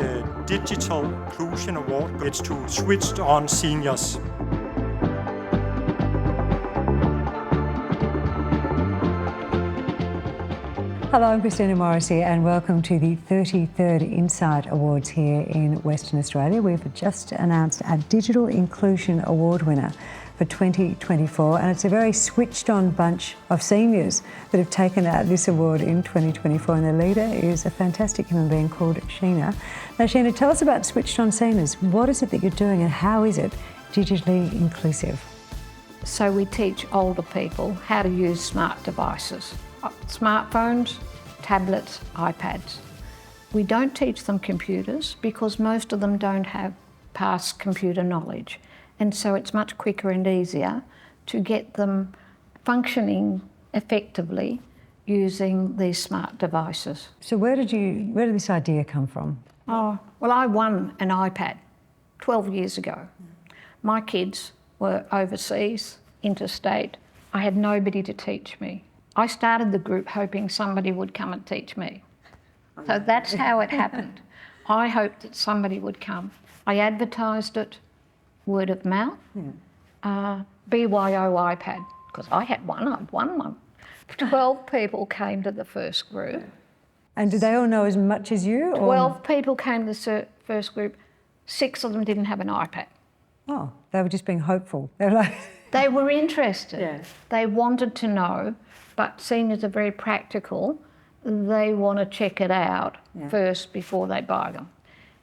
the Digital Inclusion Award. It's to Switched On Seniors. Hello, I'm Christina Morrissy and welcome to the 33rd INCITE Awards here in Western Australia. We've just announced our Digital Inclusion Award winner for 2024, and it's a very switched on bunch of seniors that have taken out this award in 2024, and the leader is a fantastic human being called Sheena. Now Sheena, tell us about Switched On Seniors. What is it that you're doing and how is it digitally inclusive? So we teach older people how to use smart devices, smartphones, tablets, iPads. We don't teach them computers because most of them don't have past computer knowledge. And so it's much quicker and easier to get them functioning effectively using these smart devices. So where did this idea come from? Oh, well, I won an iPad 12 years ago. My kids were overseas, interstate. I had nobody to teach me. I started the group hoping somebody would come and teach me. So that's how it happened. I hoped that somebody would come. I advertised it, word of mouth, BYO iPad, because I had one, I'd won one. 12 people came to the first group. And did they all know as much as you? 12 people came to the first group, 6 of them didn't have an iPad. Oh, they were just being hopeful. They were like... They were interested. Yeah. They wanted to know, but seniors are very practical. They want to check it out first before they buy them.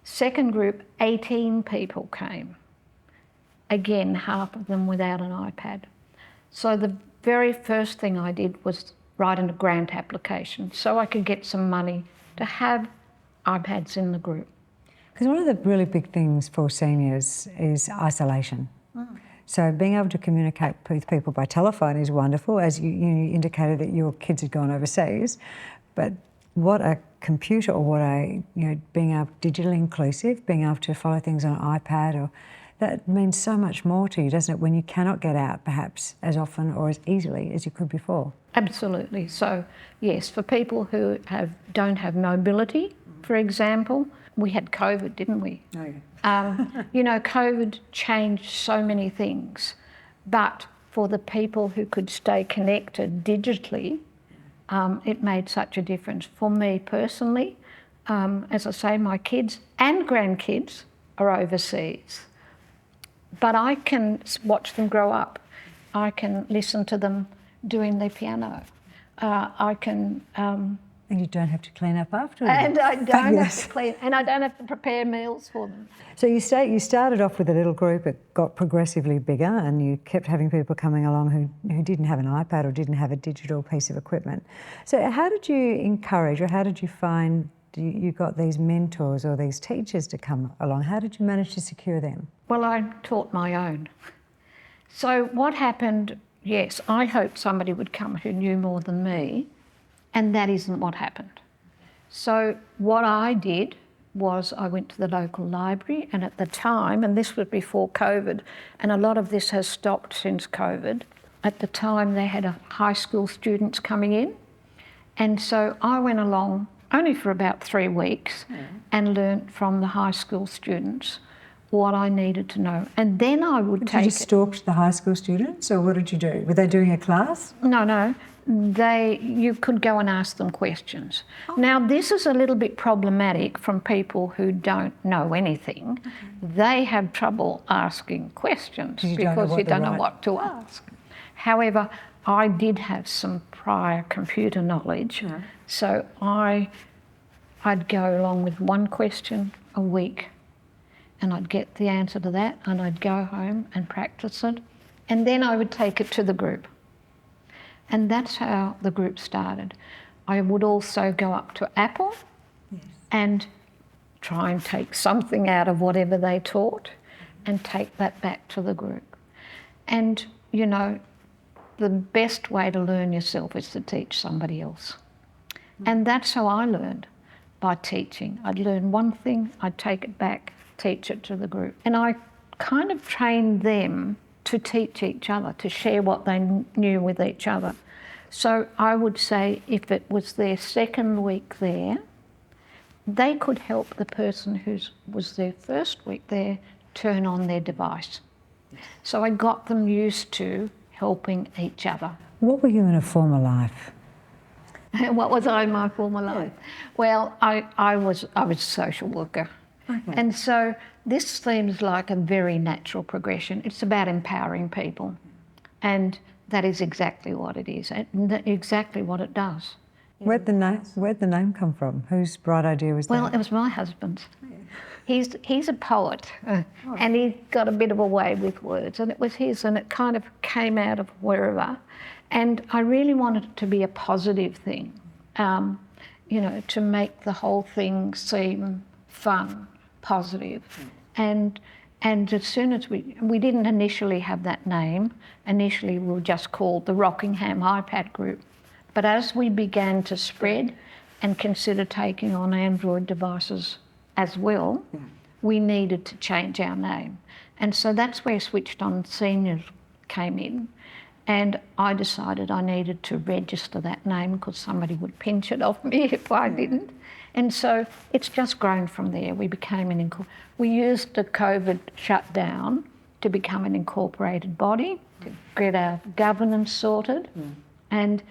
Second group, 18 people came. Again, half of them without an iPad. So the very first thing I did was write in a grant application so I could get some money to have iPads in the group. Because one of the really big things for seniors is isolation. So being able to communicate with people by telephone is wonderful, as you indicated that your kids had gone overseas. But what a computer or what a, being able digitally inclusive, being able to follow things on an iPad, or that means so much more to you, doesn't it, when you cannot get out perhaps as often or as easily as you could before? Absolutely. So yes, for people who don't have mobility, for example, we had COVID, didn't we? Oh, yeah. COVID changed so many things, but for the people who could stay connected digitally, it made such a difference. For me personally, as I say, my kids and grandkids are overseas, but I can watch them grow up. I can listen to them doing the piano. And you don't have to clean up afterwards. And I don't have to clean, and I don't have to prepare meals for them. So you started off with a little group, it got progressively bigger, and you kept having people coming along who didn't have an iPad or didn't have a digital piece of equipment. So how did you encourage, or how did you find you got these mentors or these teachers to come along? How did you manage to secure them? Well, I taught my own. So what happened, yes, I hoped somebody would come who knew more than me, and that isn't what happened. So what I did was I went to the local library, and at the time, and this was before COVID, and a lot of this has stopped since COVID, at the time they had high school students coming in, and so I went along only for about 3 weeks and learnt from the high school students what I needed to know. And then I would take it. You just stalked the high school students, or what did you do? Were they doing a class? No. You could go and ask them questions. Oh. Now, this is a little bit problematic from people who don't know anything. Okay. They have trouble asking questions because you don't know what to ask. However, I did have some prior computer knowledge, so I'd go along with one question a week, and I'd get the answer to that, and I'd go home and practice it, and then I would take it to the group. And that's how the group started. I would also go up to Apple and try and take something out of whatever they taught and take that back to the group. And, the best way to learn yourself is to teach somebody else. And that's how I learned, by teaching. I'd learn one thing, I'd take it back, teach it to the group. And I kind of trained them to teach each other, to share what they knew with each other. So I would say if it was their second week there, they could help the person who was their first week there turn on their device. So I got them used to helping each other. What were you in a former life? What was I in my former life? Well, I was a social worker. Okay. And so this seems like a very natural progression. It's about empowering people. And that is exactly what it is, and exactly what it does. Where'd the name come from? Whose bright idea was that? Well, it was my husband's. He's a poet, and he got a bit of a way with words, and it was his, and it kind of came out of wherever. And I really wanted it to be a positive thing, you know, to make the whole thing seem fun, positive. And as soon as we didn't initially have that name, initially we were just called the Rockingham iPad Group. But as we began to spread and consider taking on Android devices as well, we needed to change our name. And so that's where Switched On Seniors came in. And I decided I needed to register that name because somebody would pinch it off me if I didn't. And so it's just grown from there. We became we used the COVID shutdown to become an incorporated body, to get our governance sorted. And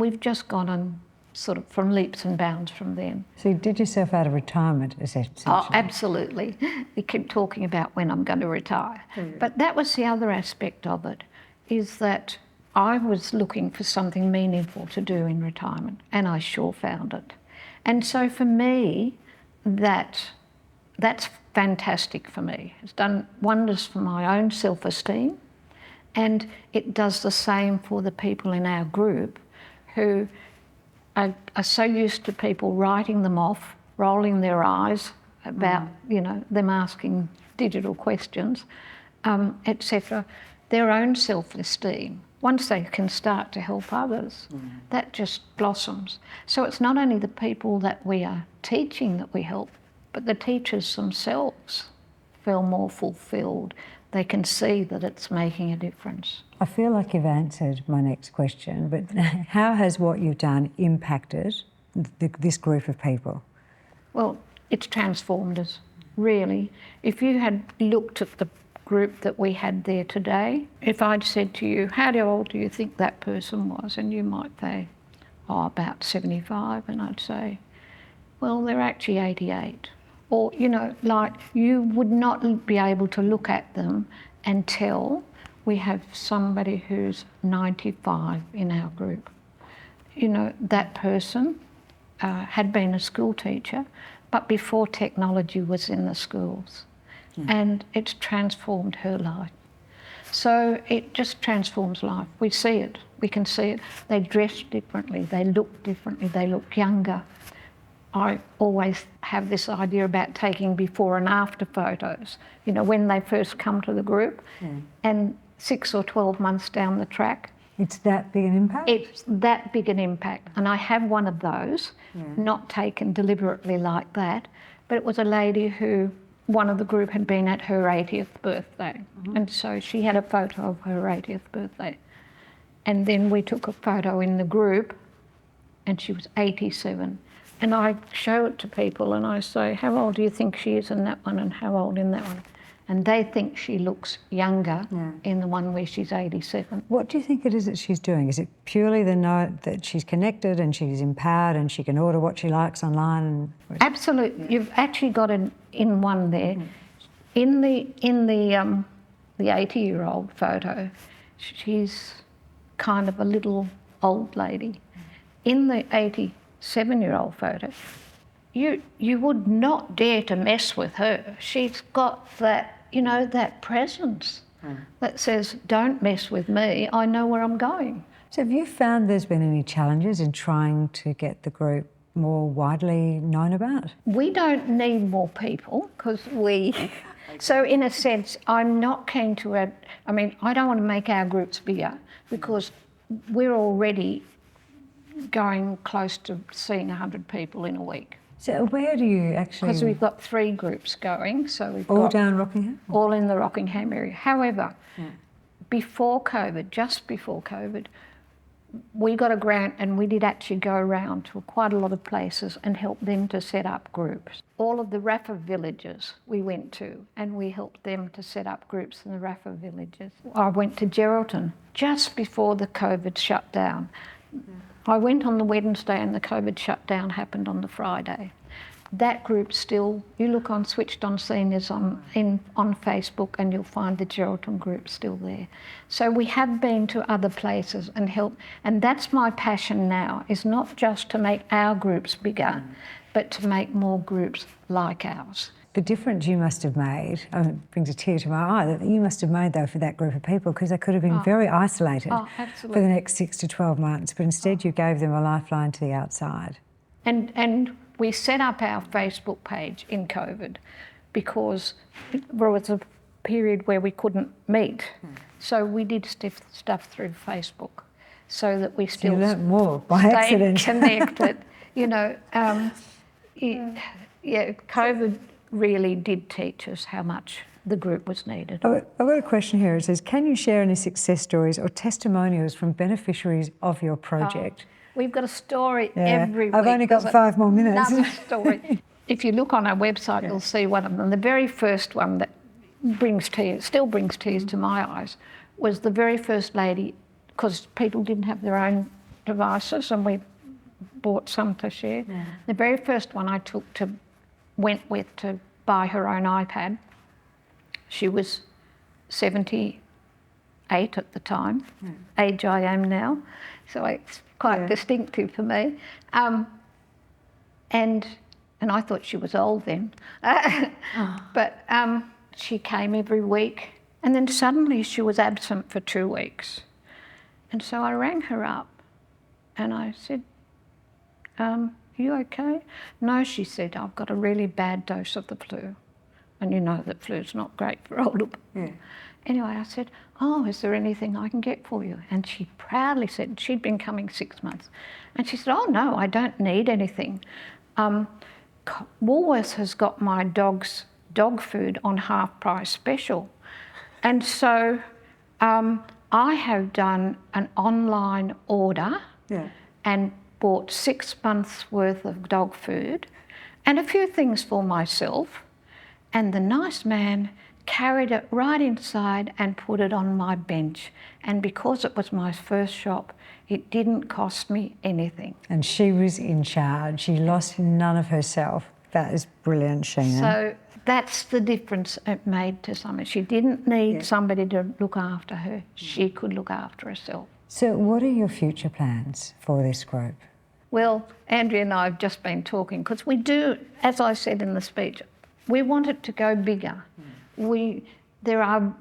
we've just gone on sort of from leaps and bounds from then. So you did yourself out of retirement, essentially? Oh, absolutely. We keep talking about when I'm going to retire. But that was the other aspect of it, is that I was looking for something meaningful to do in retirement, and I sure found it. And so for me, that's fantastic for me. It's done wonders for my own self-esteem, and it does the same for the people in our group who are so used to people writing them off, rolling their eyes about, you know, them asking digital questions, etc. Their own self-esteem, once they can start to help others, that just blossoms. So it's not only the people that we are teaching that we help, but the teachers themselves feel more fulfilled. They can see that it's making a difference. I feel like you've answered my next question, but how has what you've done impacted this group of people? Well, it's transformed us, really. If you had looked at the group that we had there today, if I'd said to you, how old do you think that person was? And you might say, oh, about 75. And I'd say, well, they're actually 88. Or, you know, like you would not be able to look at them and tell we have somebody who's 95 in our group. You know, that person had been a school teacher, but before technology was in the schools. And it's transformed her life. So it just transforms life. We see it, we can see it. They dress differently, they look differently, they look younger. I always have this idea about taking before and after photos, you know, when they first come to the group, and 6 or 12 months down the track. It's that big an impact? It's that big an impact. And I have one of those, not taken deliberately like that, but it was a lady who, one of the group had been at her 80th birthday. And so she had a photo of her 80th birthday. And then we took a photo in the group and she was 87. And I show it to people and I say, how old do you think she is in that one and how old in that one? And they think she looks younger in the one where she's 87. What do you think it is that she's doing? Is it purely the note that she's connected and she's empowered and she can order what she likes online? Absolutely. You've actually got it in one there. In the 80-year-old photo, she's kind of a little old lady. In the 87-year-old photo, you would not dare to mess with her. She's got that, you know, that presence that says, don't mess with me, I know where I'm going. So have you found there's been any challenges in trying to get the group more widely known about? We don't need more people because so in a sense, I'm not keen to add, I mean, I don't want to make our groups bigger because we're already going close to seeing 100 people in a week. So where do you actually... Because we've got 3 groups going, so we've all got... down Rockingham? All in the Rockingham area. However, before COVID, just before COVID, we got a grant and we did actually go around to quite a lot of places and help them to set up groups. All of the RAFA villages we went to and we helped them to set up groups in the RAFA villages. I went to Geraldton just before the COVID shutdown. I went on the Wednesday and the COVID shutdown happened on the Friday. That group still, you look on Switched On Seniors on Facebook and you'll find the Geraldton group still there. So we have been to other places and helped, and that's my passion now, is not just to make our groups bigger, but to make more groups like ours. The difference you must have made, it brings a tear to my eye, that you must have made though for that group of people, because they could have been very isolated for the next 6 to 12 months, but instead you gave them a lifeline to the outside. And we set up our Facebook page in COVID because there was a period where we couldn't meet. So we did stuff through Facebook so that we still you learnt more by accident. Connected. You know, COVID really did teach us how much the group was needed. I've got a question here. It says, can you share any success stories or testimonials from beneficiaries of your project? We've got a story every week. I've only got 5 more minutes. Another story. If you look on our website, you'll see one of them. The very first one that still brings tears to my eyes, was the very first lady, because people didn't have their own devices and we bought some to share. Yeah. The very first one I went with to buy her own iPad. She was 78 at the time, age I am now, so it's quite distinctive for me. And I thought she was old then. But she came every week and then suddenly she was absent for 2 weeks. And so I rang her up and I said, you okay? No, she said, I've got a really bad dose of the flu. And you know that flu's not great for older people. Yeah. Anyway, I said, oh, is there anything I can get for you? And she proudly said, she'd been coming 6 months. And she said, oh no, I don't need anything. Woolworths has got my dog's dog food on half price special. And so I have done an online order and bought 6 months worth of dog food and a few things for myself. And the nice man carried it right inside and put it on my bench. And because it was my first shop, it didn't cost me anything. And she was in charge. She lost none of herself. That is brilliant, Sheena. So that's the difference it made to somebody. She didn't need somebody to look after her. She could look after herself. So what are your future plans for this group? Well, Andrea and I have just been talking because we do, as I said in the speech, we want it to go bigger. There are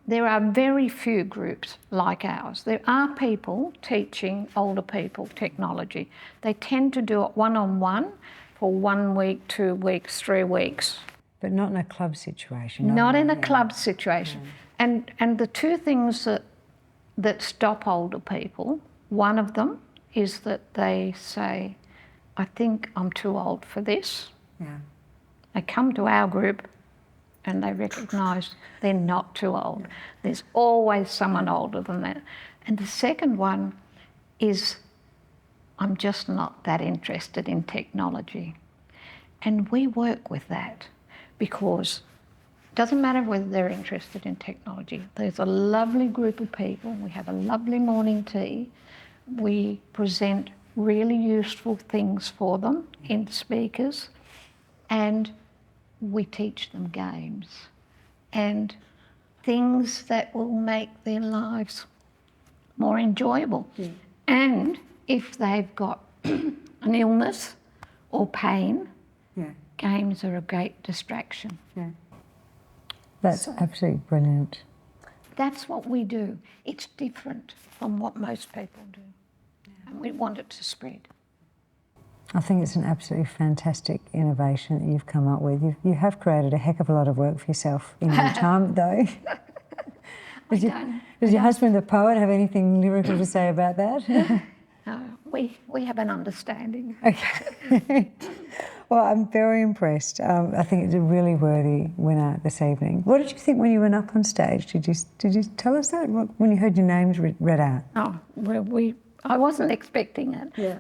very few groups like ours. There are people teaching older people technology. They tend to do it one-on-one for 1 week, 2 weeks, 3 weeks. But not in a club situation. Not in a club situation. And the two things that stop older people, one of them is that they say, I think I'm too old for this. Yeah. They come to our group and they recognise they're not too old. There's always someone older than that. And the second one is, I'm just not that interested in technology. And we work with that because it doesn't matter whether they're interested in technology. There's a lovely group of people. We have a lovely morning tea. We present really useful things for them in speakers, and we teach them games and things that will make their lives more enjoyable. Mm. And if they've got an illness or pain, games are a great distraction. Yeah. That's absolutely brilliant. That's what we do. It's different from what most people do. And we want it to spread. I think it's an absolutely fantastic innovation that you've come up with. You have created a heck of a lot of work for yourself in your time, though. Does your husband, the poet, have anything lyrical to say about that? No, we have an understanding. Okay. Well, I'm very impressed. I think it's a really worthy winner this evening. What did you think when you went up on stage? Did you tell us that when you heard your names read out? Oh, well, I wasn't expecting it. Yeah.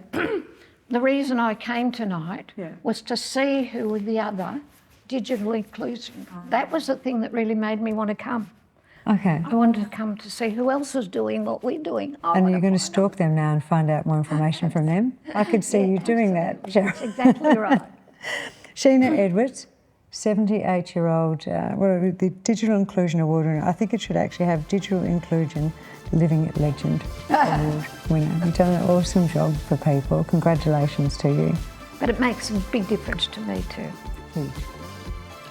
The reason I came tonight Yeah. was to see who were the other digital inclusion. That was the thing that really made me want to come. Okay. I wanted to come to see who else is doing what we're doing. And you're going to stalk them now and find out more information from them? I could see you doing that, Cheryl. That's exactly right. Sheena Edwards, 78-year-old, the Digital Inclusion Award winner. I think it should actually have Digital Inclusion Living Legend Award winner. You've done an awesome job for people. Congratulations to you. But it makes a big difference to me too. Huge.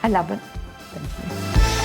I love it. Thank you.